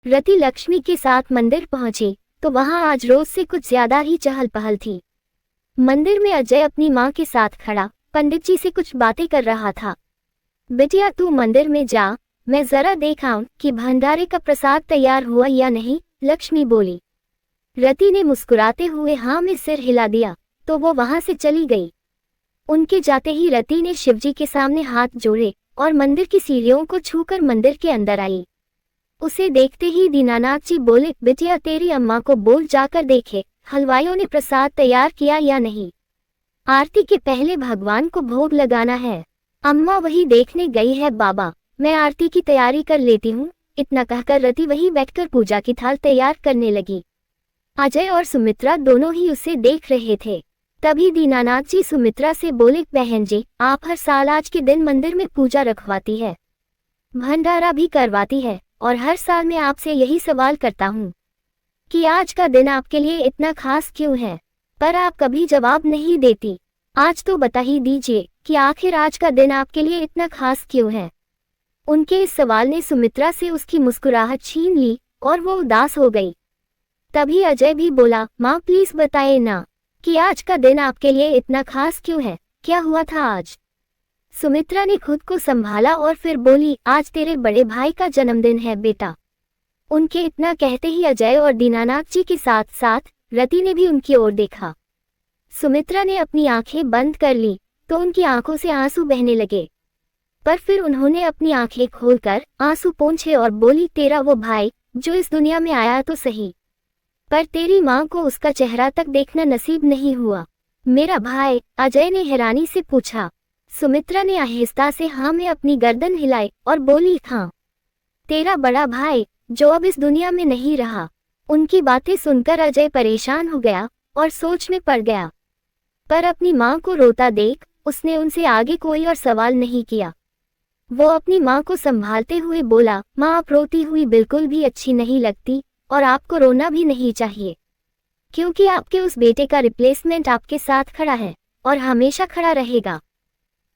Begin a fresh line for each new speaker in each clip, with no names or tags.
रति लक्ष्मी के साथ मंदिर पहुंची तो वहां आज रोज से कुछ ज्यादा ही चहल पहल थी। मंदिर में अजय अपनी मां के साथ खड़ा पंडित जी से कुछ बातें कर रहा था। बिटिया तू मंदिर में जा, मैं जरा देखाऊं कि भंडारे का प्रसाद तैयार हुआ या नहीं, लक्ष्मी बोली। रति ने मुस्कुराते हुए हाँ में सिर हिला दिया तो वो वहां से चली गई। उनके जाते ही रति ने शिवजी के सामने हाथ जोड़े और मंदिर की सीढ़ियों को छूकर मंदिर के अंदर आई। उसे देखते ही दीनानाथ जी बोले, बिटिया तेरी अम्मा को बोल जाकर देखे हलवाइयों ने प्रसाद तैयार किया या नहीं। आरती के पहले भगवान को भोग लगाना है। अम्मा वही देखने गई है बाबा, मैं आरती की तैयारी कर लेती हूँ। इतना कहकर रति वहीं बैठकर पूजा की थाल तैयार करने लगी। अजय और सुमित्रा दोनों ही उसे देख रहे थे। तभी दीनानाथ जी सुमित्रा से बोले, बहन जी आप हर साल आज के दिन मंदिर में पूजा रखवाती है, भंडारा भी करवाती है और हर साल मैं आपसे यही सवाल करता हूँ कि आज का दिन आपके लिए इतना खास क्यों है, पर आप कभी जवाब नहीं देती। आज तो बता ही दीजिए कि आखिर आज का दिन आपके लिए इतना खास क्यों है। उनके इस सवाल ने सुमित्रा से उसकी मुस्कुराहट छीन ली और वो उदास हो गई। तभी अजय भी बोला, माँ प्लीज बताए ना कि आज का दिन आपके लिए इतना खास क्यों है, क्या हुआ था आज। सुमित्रा ने खुद को संभाला और फिर बोली, आज तेरे बड़े भाई का जन्मदिन है बेटा। उनके इतना कहते ही अजय और दीनानाथ जी के साथ साथ रति ने भी उनकी ओर देखा। सुमित्रा ने अपनी आंखें बंद कर ली तो उनकी आंखों से आंसू बहने लगे, पर फिर उन्होंने अपनी आंखें खोलकर आंसू पोंछे और बोली, तेरा वो भाई जो इस दुनिया में आया तो सही, पर तेरी मां को उसका चेहरा तक देखना नसीब नहीं हुआ। मेरा भाई? अजय ने हैरानी से पूछा। सुमित्रा ने आहिस्ता से हाँ में अपनी गर्दन हिलाई और बोली, हाँ तेरा बड़ा भाई जो अब इस दुनिया में नहीं रहा। उनकी बातें सुनकर अजय परेशान हो गया और सोच में पड़ गया, पर अपनी मां को रोता देख उसने उनसे आगे कोई और सवाल नहीं किया। वो अपनी मां को संभालते हुए बोला, मां आप रोती हुई बिल्कुल भी अच्छी नहीं लगती और आपको रोना भी नहीं चाहिए, क्योंकि आपके उस बेटे का रिप्लेसमेंट आपके साथ खड़ा है और हमेशा खड़ा रहेगा।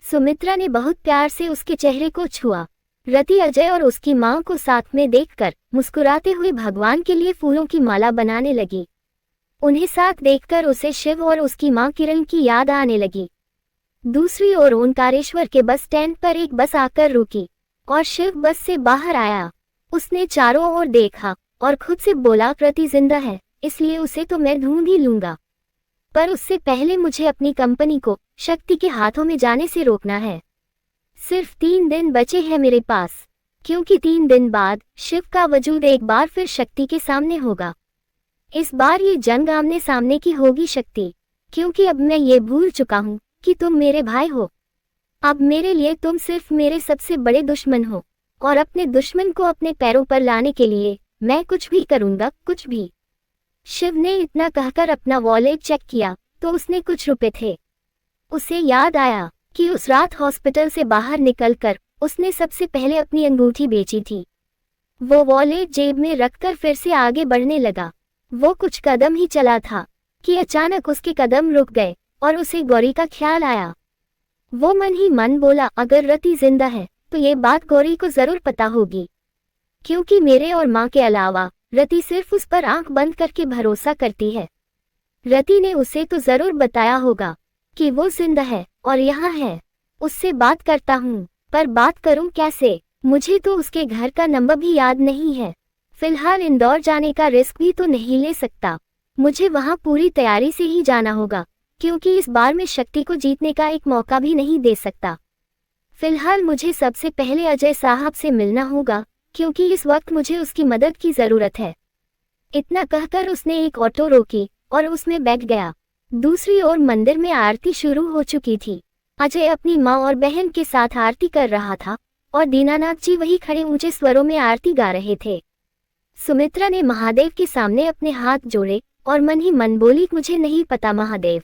सुमित्रा ने बहुत प्यार से उसके चेहरे को छुआ। रति अजय और उसकी मां को साथ में देखकर मुस्कुराते हुए भगवान के लिए फूलों की माला बनाने लगी। उन्हें साथ देखकर उसे शिव और उसकी मां किरण की याद आने लगी। दूसरी ओर ओंकारेश्वर के बस स्टैंड पर एक बस आकर रुकी और शिव बस से बाहर आया। उसने चारों ओर देखा और खुद से बोला, रति जिंदा है इसलिए उसे तो मैं ढूंढ ही लूंगा, पर उससे पहले मुझे अपनी कंपनी को शक्ति के हाथों में जाने से रोकना है। सिर्फ 3 दिन बचे हैं मेरे पास, क्योंकि 3 दिन बाद शिव का वजूद एक बार फिर शक्ति के सामने होगा। इस बार ये जंग आमने सामने की होगी शक्ति, क्योंकि अब मैं ये भूल चुका हूँ कि तुम मेरे भाई हो। अब मेरे लिए तुम सिर्फ मेरे सबसे बड़े दुश्मन हो और अपने दुश्मन को अपने पैरों पर लाने के लिए मैं कुछ भी करूंगा, कुछ भी। शिव ने इतना कहकर अपना वॉलेट चेक किया तो उसने कुछ रुपए थे। उसे याद आया कि उस रात हॉस्पिटल से बाहर निकलकर उसने सबसे पहले अपनी अंगूठी बेची थी। वो वॉलेट जेब में रखकर फिर से आगे बढ़ने लगा। वो कुछ कदम ही चला था कि अचानक उसके कदम रुक गए और उसे गौरी का ख्याल आया। वो मन ही मन बोला, अगर रति जिंदा है तो ये बात गौरी को जरूर पता होगी, क्योंकि मेरे और माँ के अलावा रति सिर्फ उस पर आंख बंद करके भरोसा करती है। रति ने उसे तो जरूर बताया होगा कि वो जिंदा है और यहाँ है। उससे बात करता हूँ, पर बात करूँ कैसे? मुझे तो उसके घर का नंबर भी याद नहीं है। फिलहाल इंदौर जाने का रिस्क भी तो नहीं ले सकता। मुझे वहाँ पूरी तैयारी से ही जाना होगा, क्योंकि इस बार मैं शक्ति को जीतने का एक मौका भी नहीं दे सकता। फिलहाल मुझे सबसे पहले अजय साहब से मिलना होगा, क्योंकि इस वक्त मुझे उसकी मदद की जरूरत है। इतना कहकर उसने एक ऑटो रोकी और उसमें बैठ गया। दूसरी ओर मंदिर में आरती शुरू हो चुकी थी। अजय अपनी माँ और बहन के साथ आरती कर रहा था और दीनानाथ जी वही खड़े ऊंचे स्वरों में आरती गा रहे थे। सुमित्रा ने महादेव के सामने अपने हाथ जोड़े और मन ही मन बोली, मुझे नहीं पता महादेव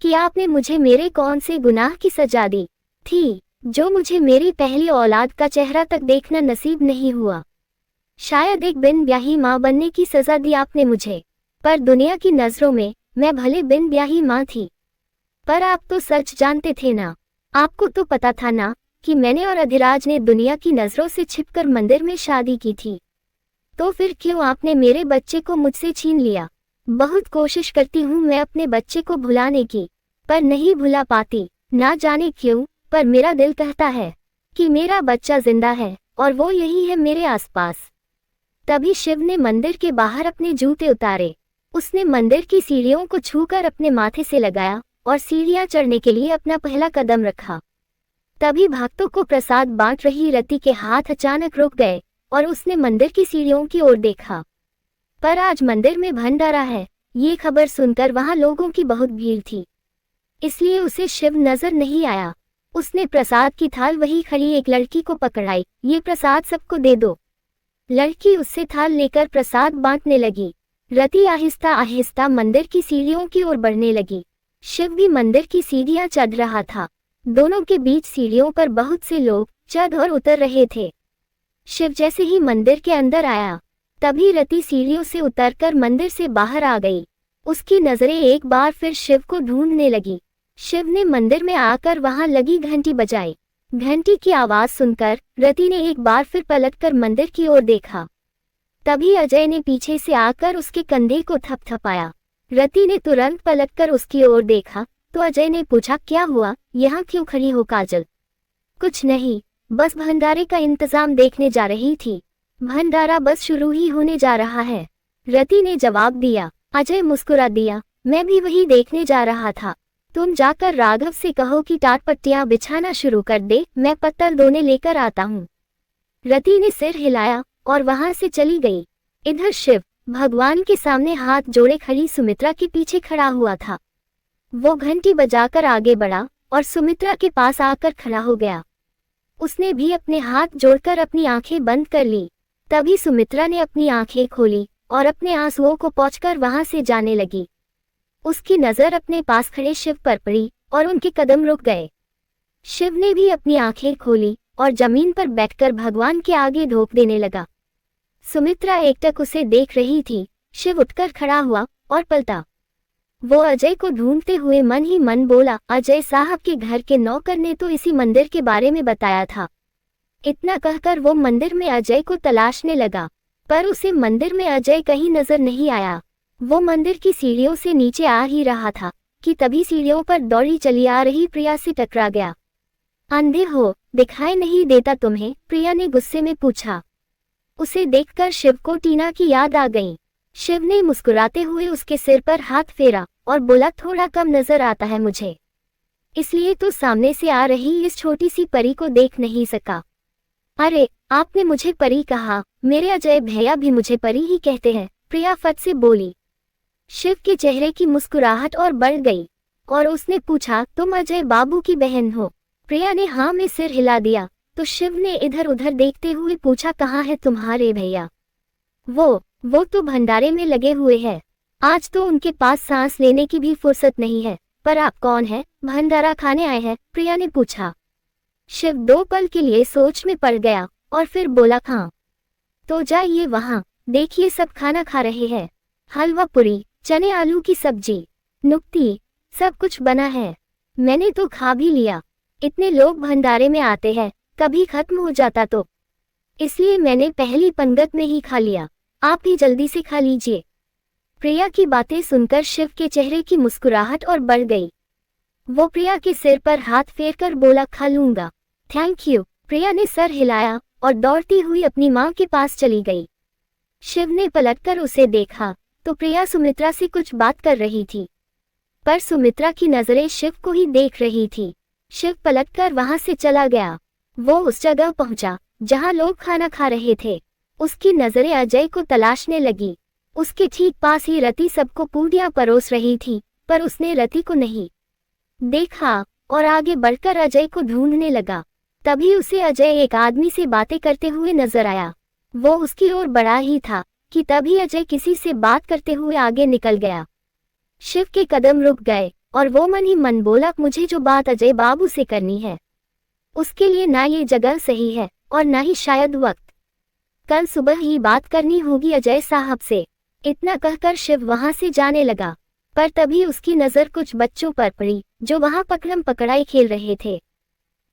कि आपने मुझे मेरे कौन से गुनाह की सजा दी थी, जो मुझे मेरी पहली औलाद का चेहरा तक देखना नसीब नहीं हुआ। शायद एक बिन ब्याही माँ बनने की सजा दी आपने मुझे, पर दुनिया की नजरों में मैं भले बिन ब्याही माँ थी, पर आप तो सच जानते थे ना। आपको तो पता था ना कि मैंने और अधिराज ने दुनिया की नजरों से छिपकर मंदिर में शादी की थी। तो फिर क्यों आपने मेरे बच्चे को मुझसे छीन लिया? बहुत कोशिश करती हूँ मैं अपने बच्चे को भुलाने की, पर नहीं भुला पाती। ना जाने क्यों, पर मेरा दिल कहता है कि मेरा बच्चा जिंदा है और वो यही है मेरे आसपास। तभी शिव ने मंदिर के बाहर अपने जूते उतारे। उसने मंदिर की सीढ़ियों को छूकर अपने माथे से लगाया और सीढ़ियां चढ़ने के लिए अपना पहला कदम रखा। तभी भक्तों को प्रसाद बांट रही रति के हाथ अचानक रुक गए और उसने मंदिर की सीढ़ियों की ओर देखा। पर आज मंदिर में भंडारा है, ये खबर सुनकर वहां लोगों की बहुत भीड़ थी, इसलिए उसे शिव नजर नहीं आया। उसने प्रसाद की थाल वही खड़ी एक लड़की को पकड़ाई। ये प्रसाद सबको दे दो। लड़की उससे थाल लेकर प्रसाद बांटने लगी। रति आहिस्ता आहिस्ता मंदिर की सीढ़ियों की ओर बढ़ने लगी। शिव भी मंदिर की सीढ़ियां चढ़ रहा था। दोनों के बीच सीढ़ियों पर बहुत से लोग चढ़ और उतर रहे थे। शिव जैसे ही मंदिर के अंदर आया, तभी रति सीढ़ियों से उतरकर मंदिर से बाहर आ गई। उसकी नजरें एक बार फिर शिव को ढूंढने लगी। शिव ने मंदिर में आकर वहां लगी घंटी बजाई। घंटी की आवाज सुनकर रति ने एक बार फिर पलटकर मंदिर की ओर देखा। तभी अजय ने पीछे से आकर उसके कंधे को थपथपाया। रति ने तुरंत पलटकर उसकी ओर देखा तो अजय ने पूछा, क्या हुआ, यहाँ क्यों खड़ी हो काजल? कुछ नहीं, बस भंडारे का इंतजाम देखने जा रही थी। भंडारा बस शुरू ही होने जा रहा है, रति ने जवाब दिया। अजय मुस्कुरा दिया, मैं भी वही देखने जा रहा था। तुम जाकर राघव से कहो कि टाट पट्टियां बिछाना शुरू कर दे, मैं पत्तल दोने लेकर आता हूँ। रति ने सिर हिलाया और वहां से चली गई। इधर शिव भगवान के सामने हाथ जोड़े खड़ी सुमित्रा के पीछे खड़ा हुआ था। वो घंटी बजाकर आगे बढ़ा और सुमित्रा के पास आकर खड़ा हो गया। उसने भी अपने हाथ जोड़कर अपनी आंखें बंद कर ली। तभी सुमित्रा ने अपनी आंखें खोली और अपने आंसुओं को पोंछकर वहां से जाने लगी। उसकी नजर अपने पास खड़े शिव पर पड़ी और उनके कदम रुक गए। शिव ने भी अपनी आंखें खोली और जमीन पर बैठकर भगवान के आगे ढोक देने लगा। सुमित्रा एकटक उसे देख रही थी। शिव उठकर खड़ा हुआ और पलटा। वो अजय को ढूंढते हुए मन ही मन बोला, अजय साहब के घर के नौकर ने तो इसी मंदिर के बारे में बताया था। इतना कहकर वो मंदिर में अजय को तलाशने लगा, पर उसे मंदिर में अजय कहीं नजर नहीं आया। वो मंदिर की सीढ़ियों से नीचे आ ही रहा था कि तभी सीढ़ियों पर दौड़ी चली आ रही प्रिया से टकरा गया। अंधे हो, दिखाई नहीं देता तुम्हें? प्रिया ने गुस्से में पूछा। उसे देखकर शिव को टीना की याद आ गई। शिव ने मुस्कुराते हुए उसके सिर पर हाथ फेरा और बोला, थोड़ा कम नजर आता है मुझे, इसलिए तो सामने से आ रही इस छोटी सी परी को देख नहीं सका। अरे, आपने मुझे परी कहा, मेरे अजय भैया भी मुझे परी ही कहते हैं, प्रिया फट से बोली। शिव के चेहरे की मुस्कुराहट और बढ़ गई और उसने पूछा, तुम अजय बाबू की बहन हो? प्रिया ने हाँ में सिर हिला दिया तो शिव ने इधर उधर देखते हुए पूछा, कहाँ है तुम्हारे भैया? वो तो भंडारे में लगे हुए हैं, आज तो उनके पास सांस लेने की भी फुर्सत नहीं है। पर आप कौन है, भंडारा खाने आए हैं? प्रिया ने पूछा। शिव 2 पल के लिए सोच में पड़ गया और फिर बोला, हाँ। तो जाइए वहाँ, देखिए सब खाना खा रहे हैं। हलवा पूरी, चने आलू की सब्जी, नुक्ती, सब कुछ बना है। मैंने तो खा भी लिया। इतने लोग भंडारे में आते हैं, कभी खत्म हो जाता तो, इसलिए मैंने पहली पंगत में ही खा लिया। आप भी जल्दी से खा लीजिए। प्रिया की बातें सुनकर शिव के चेहरे की मुस्कुराहट और बढ़ गई। वो प्रिया के सिर पर हाथ फेरकर बोला, खा लूंगा, थैंक यू। प्रिया ने सर हिलाया और दौड़ती हुई अपनी माँ के पास चली गई। शिव ने पलटकर उसे देखा तो प्रिया सुमित्रा से कुछ बात कर रही थी, पर सुमित्रा की नजरें शिव को ही देख रही थी। शिव पलटकर वहां से चला गया। वो उस जगह पहुंचा जहां लोग खाना खा रहे थे। उसकी नजरें अजय को तलाशने लगी। उसके ठीक पास ही रति सबको पूड़ियां परोस रही थी, पर उसने रति को नहीं देखा और आगे बढ़कर अजय को ढूंढने लगा। तभी उसे अजय एक आदमी से बातें करते हुए नजर आया। वो उसकी ओर बढ़ा ही था कि तभी अजय किसी से बात करते हुए आगे निकल गया। शिव के कदम रुक गए और वो मन ही मन बोला, मुझे जो बात अजय बाबू से करनी है उसके लिए ना ये जगह सही है और ना ही शायद वक्त। कल सुबह ही बात करनी होगी अजय साहब से। इतना कहकर शिव वहां से जाने लगा, पर तभी उसकी नजर कुछ बच्चों पर पड़ी जो वहां पकड़म पकड़ाई खेल रहे थे।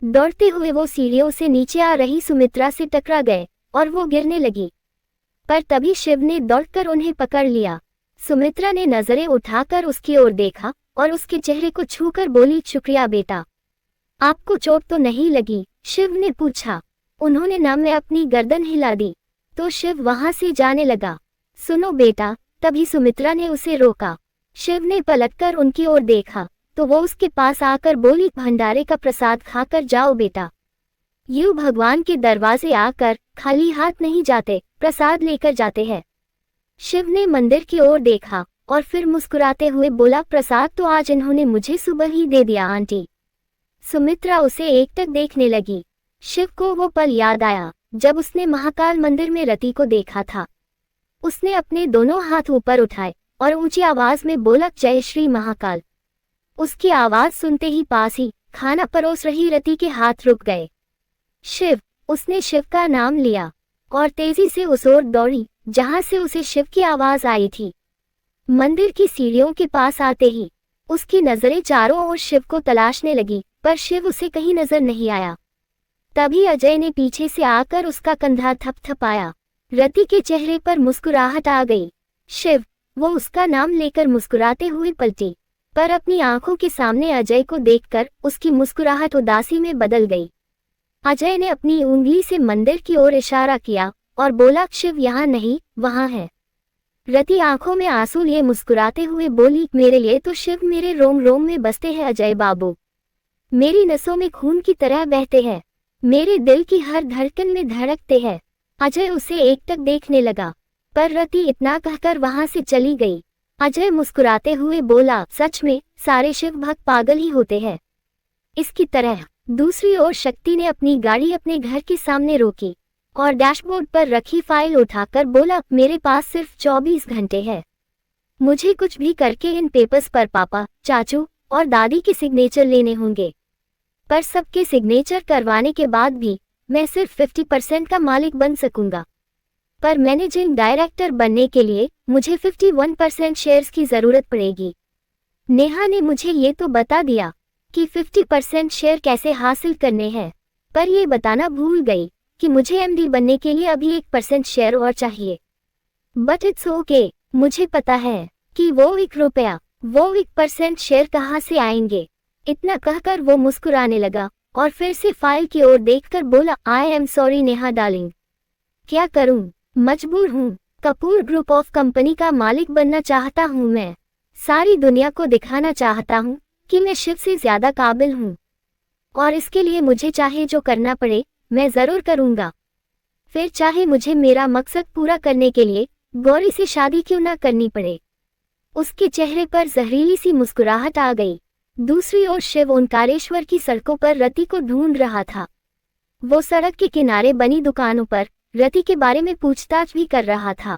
दौड़ते हुए वो सीढ़ियों से नीचे आ रही सुमित्रा से टकरा गए और वो गिरने लगी। पर तभी शिव ने दौड़कर उन्हें पकड़ लिया। सुमित्रा ने नजरें उठाकर उसकी ओर देखा और उसके चेहरे को छूकर बोली, शुक्रिया बेटा। आपको चोट तो नहीं लगी? शिव ने पूछा। उन्होंने ना में अपनी गर्दन हिला दी तो शिव वहां से जाने लगा। सुनो बेटा, तभी सुमित्रा ने उसे रोका। शिव ने पलटकर उनकी ओर देखा तो वो उसके पास आकर बोली, भंडारे का प्रसाद खाकर जाओ बेटा। यूं भगवान के दरवाजे आकर खाली हाथ नहीं जाते, प्रसाद लेकर जाते हैं। शिव ने मंदिर की ओर देखा और फिर मुस्कुराते हुए बोला, प्रसाद तो आज इन्होंने मुझे सुबह ही दे दिया आंटी। सुमित्रा उसे एकटक देखने लगी। शिव को वो पल याद आया जब उसने महाकाल मंदिर में रति को देखा था। उसने अपने दोनों हाथ ऊपर उठाए और ऊंची आवाज में बोला, जय श्री महाकाल। उसकी आवाज सुनते ही पास ही खाना परोस रही रति के हाथ रुक गए। शिव, उसने शिव का नाम लिया और तेजी से उस ओर दौड़ी जहां से उसे शिव की आवाज आई थी। मंदिर की सीढ़ियों के पास आते ही उसकी नजरें चारों ओर शिव को तलाशने लगी, पर शिव उसे कहीं नजर नहीं आया। तभी अजय ने पीछे से आकर उसका कंधा थपथपाया। रति के चेहरे पर मुस्कुराहट आ गई। शिव, वो उसका नाम लेकर मुस्कुराते हुए पलटी, पर अपनी आंखों के सामने अजय को देखकर उसकी मुस्कुराहट उदासी में बदल गई। अजय ने अपनी उंगली से मंदिर की ओर इशारा किया और बोला, शिव यहाँ नहीं, वहाँ है। रति आंखों में आंसू लिए मुस्कुराते हुए बोली, मेरे लिए तो शिव मेरे रोम रोम में बसते हैं अजय बाबू, मेरी नसों में खून की तरह बहते हैं, मेरे दिल की हर धड़कन में धड़कते हैं। अजय उसे एकटक देखने लगा, पर रति इतना कहकर वहां से चली गई। अजय मुस्कुराते हुए बोला, सच में सारे शिव भक्त पागल ही होते हैं। इसकी तरह दूसरी ओर शक्ति ने अपनी गाड़ी अपने घर के सामने रोकी और डैशबोर्ड पर रखी फाइल उठाकर बोला, मेरे पास सिर्फ 24 घंटे है। मुझे कुछ भी करके इन पेपर्स पर पापा, चाचू और दादी के सिग्नेचर लेने होंगे। पर सबके सिग्नेचर करवाने के बाद भी मैं सिर्फ 50% का मालिक बन सकूंगा। पर मैनेजिंग डायरेक्टर बनने के लिए मुझे 51% शेयर्स की जरूरत पड़ेगी। नेहा ने मुझे ये तो बता दिया कि 50% शेयर कैसे हासिल करने हैं, पर ये बताना भूल गई कि मुझे एमडी बनने के लिए अभी 1% शेयर और चाहिए। बट इट्स ओके, मुझे पता है कि वो 1 रुपया, वो 1% शेयर कहाँ से आएंगे। इतना कहकर वो मुस्कुराने लगा और फिर से फाइल की ओर देखकर बोला, I am sorry Neha darling, क्या करूं, मजबूर हूं। कपूर ग्रुप ऑफ कंपनी का मालिक बनना चाहता हूं मैं। सारी दुनिया को दिखाना चाहता हूं कि मैं शिव से ज्यादा काबिल हूं, और इसके लिए मुझे चाहे जो करना पड़े मैं जरूर करूंगा। फिर चाहे मुझे मेरा मकसद पूरा करने के लिए गौरी से शादी क्यों ना करनी पड़े। उसके चेहरे पर जहरीली सी मुस्कुराहट आ गई। दूसरी ओर शिव ओंकारेश्वर की सड़कों पर रति को ढूंढ रहा था। वो सड़क के किनारे बनी दुकानों पर रति के बारे में पूछताछ भी कर रहा था।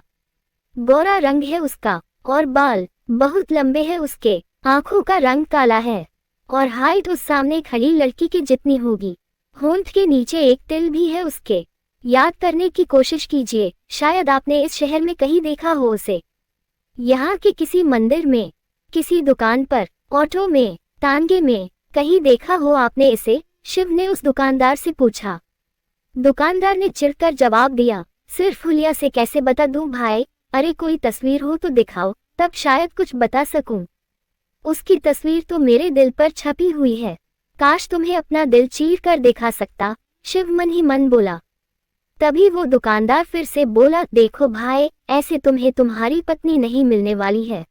गोरा रंग है उसका और बाल बहुत लंबे हैं उसके, आंखों का रंग काला है और हाइट उस सामने खड़ी लड़की के जितनी होगी। होंठ के नीचे एक तिल भी है उसके। याद करने की कोशिश कीजिए, शायद आपने इस शहर में कहीं देखा हो उसे। यहाँ के किसी मंदिर में, किसी दुकान पर, ऑटो में, तांगे में कहीं देखा हो आपने इसे? शिव ने उस दुकानदार से पूछा। दुकानदार ने चिढ़कर जवाब दिया, सिर्फ हुलिया से कैसे बता दूं भाई, अरे कोई तस्वीर हो तो दिखाओ, तब शायद कुछ बता सकूं। उसकी तस्वीर तो मेरे दिल पर छपी हुई है, काश तुम्हें अपना दिल चीर कर दिखा सकता, शिव मन ही मन बोला। तभी वो दुकानदार फिर से बोला, देखो भाई, ऐसे तुम्हें तुम्हारी पत्नी नहीं मिलने वाली है।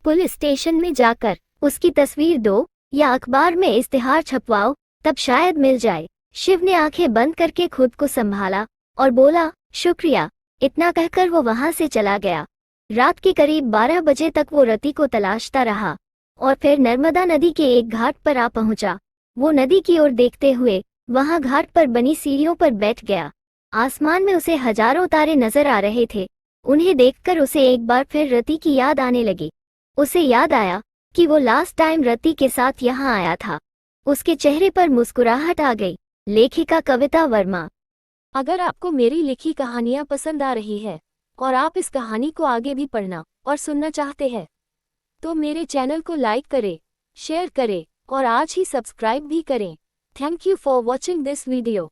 पुलिस स्टेशन में जाकर उसकी तस्वीर दो या अखबार में इश्तिहार छपवाओ, तब शायद मिल जाए। शिव ने आंखें बंद करके खुद को संभाला और बोला, शुक्रिया। इतना कहकर वो वहां से चला गया। रात के करीब 12 बजे तक वो रति को तलाशता रहा और फिर नर्मदा नदी के एक घाट पर आ पहुंचा। वो नदी की ओर देखते हुए वहां घाट पर बनी सीढ़ियों पर बैठ गया। आसमान में उसे हजारों तारे नजर आ रहे थे। उन्हें देखकर उसे एक बार फिर रति की याद आने लगी। उसे याद आया कि वो लास्ट टाइम रति के साथ यहाँ आया था। उसके चेहरे पर मुस्कुराहट आ गई। लेखिका कविता वर्मा। अगर आपको मेरी लिखी कहानियाँ पसंद आ रही है और आप इस कहानी को आगे भी पढ़ना और सुनना चाहते हैं तो मेरे चैनल को लाइक करें, शेयर करें और आज ही सब्सक्राइब भी करें। Thank you for watching this video.